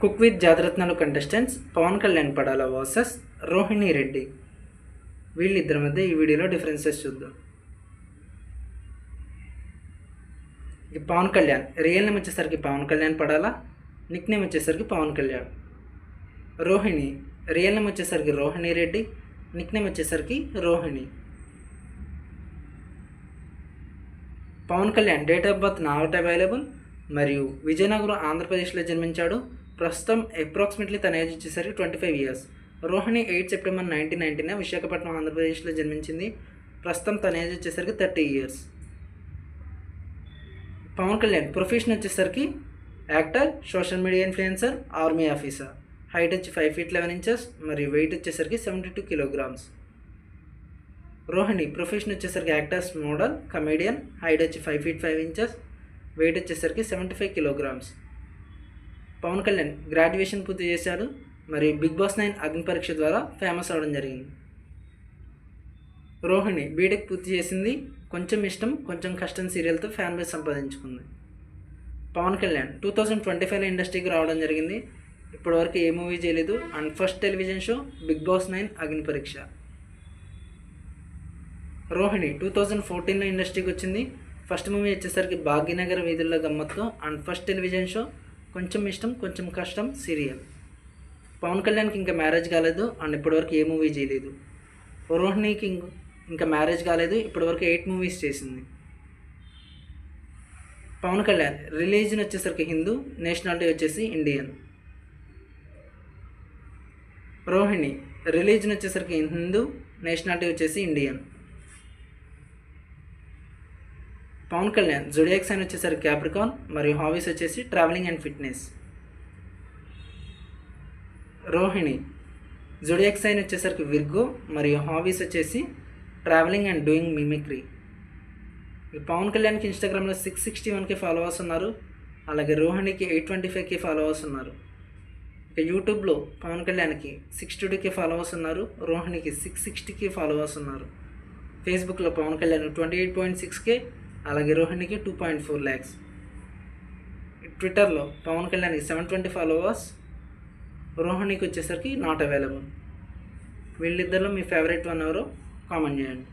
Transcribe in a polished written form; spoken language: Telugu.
Cook with Jathiratnalu contestants Pawan Kalyan Padala versus Rohini Reddy. వీళ్ళిద్దరి మధ్య ఈ వీడియోలో డిఫరెన్సెస్ చూద్దాం. పవన్ కళ్యాణ్ రియల్ నేమ్ వచ్చేసరికి పవన్ కళ్యాణ్ పడాలా, నిక్ నేమ్ వచ్చేసరికి పవన్ కళ్యాణ్. రోహిణి రియల్ నేమ్ వచ్చేసరికి రోహిణి రెడ్డి, నిక్ నేమ్ వచ్చేసరికి Rohini. Pawan Kalyan date of birth not available మరియు విజయనగరం ఆంధ్రప్రదేశ్లో జన్మించాడు. ప్రస్తుతం అప్రాక్సిమేట్లీ తన ఏజ్ వచ్చేసరికి 25 years. రోహిణి 8 September 1999 విశాఖపట్నం ఆంధ్రప్రదేశ్లో జన్మించింది. ప్రస్తుతం తన ఏజ్ వచ్చేసరికి 30 years. పవన్ కళ్యాణ్ ప్రొఫెషన్ వచ్చేసరికి actor, social media influencer, army officer. Height వచ్చి 5 feet 11 inches మరియు వెయిట్ వచ్చేసరికి 72 kilograms. రోహిణి ప్రొఫెషన్ వచ్చేసరికి యాక్టర్స్, మోడల్, కమేడియన్. హైట్ వచ్చి 5 feet 5 inches, వెయిట్ వచ్చేసరికి 75 kilograms. పవన్ కళ్యాణ్ గ్రాడ్యుయేషన్ పూర్తి చేశాడు మరియు బిగ్ బాస్ 9 అగ్ని పరీక్ష ద్వారా ఫేమస్ అవడం జరిగింది. రోహిణి బీటెక్ పూర్తి చేసింది. కొంచెం ఇష్టం కొంచెం కష్టం సీరియల్తో ఫ్యాన్ బేస్ సంపాదించుకుంది. పవన్ కళ్యాణ్ 2025లో ఇండస్ట్రీకి రావడం జరిగింది. ఇప్పటివరకు ఏ మూవీ చేయలేదు and first television show Bigg Boss 9 Agni పరీక్ష. రోహిణి 2014లో ఇండస్ట్రీకి వచ్చింది. ఫస్ట్ మూవీ వచ్చేసరికి భాగ్యనగర్ వీధుల్లో గమ్మత్తో అండ్ ఫస్ట్ టెలివిజన్ షో కొంచెం ఇష్టం కొంచెం కష్టం సీరియల్. పవన్ కళ్యాణ్కి ఇంకా మ్యారేజ్ కాలేదు అండ్ ఇప్పటివరకు ఏ మూవీ చేయలేదు. రోహిణికి ఇంకా మ్యారేజ్ కాలేదు, ఇప్పటివరకు 8 movies చేసింది. పవన్ కళ్యాణ్ రిలీజన్ వచ్చేసరికి హిందూ, నేషనాలిటీ వచ్చేసి ఇండియన్. రోహిణి రిలీజన్ వచ్చేసరికి హిందూ, నేషనాలిటీ వచ్చేసి Indian. Pawan Kalyan zodiac sign వచ్చేసరికి క్యాప్రికాన్ మరియు హాబీస్ వచ్చేసి travelling and fitness. Rohini zodiac sign వచ్చేసరికి విర్గో మరియు హాబీస్ వచ్చేసి travelling and doing mimicry. Pawan కళ్యాణ్కి ఇన్స్టాగ్రామ్లో 661K ఫాలోవర్స్ ఉన్నారు. అలాగే రోహిణికి 825K ఫాలోవర్స్ ఉన్నారు. ఇక యూట్యూబ్లో పవన్ కళ్యాణ్కి 622K ఫాలోవర్స్ ఉన్నారు, రోహిణికి 660K ఫాలోవర్స్ ఉన్నారు. ఫేస్బుక్లో పవన్ కళ్యాణ్ 28.6K, అలాగే రోహిణికి 2.4 lakhs. ట్విట్టర్లో పవన్ కళ్యాణ్కి 720 ఫాలోవర్స్, రోహిణికి వచ్చేసరికి నాట్ అవైలబుల్. వీళ్ళిద్దరిలో మీ ఫేవరెట్ వన్ ఎవరో కామెంట్ చేయండి.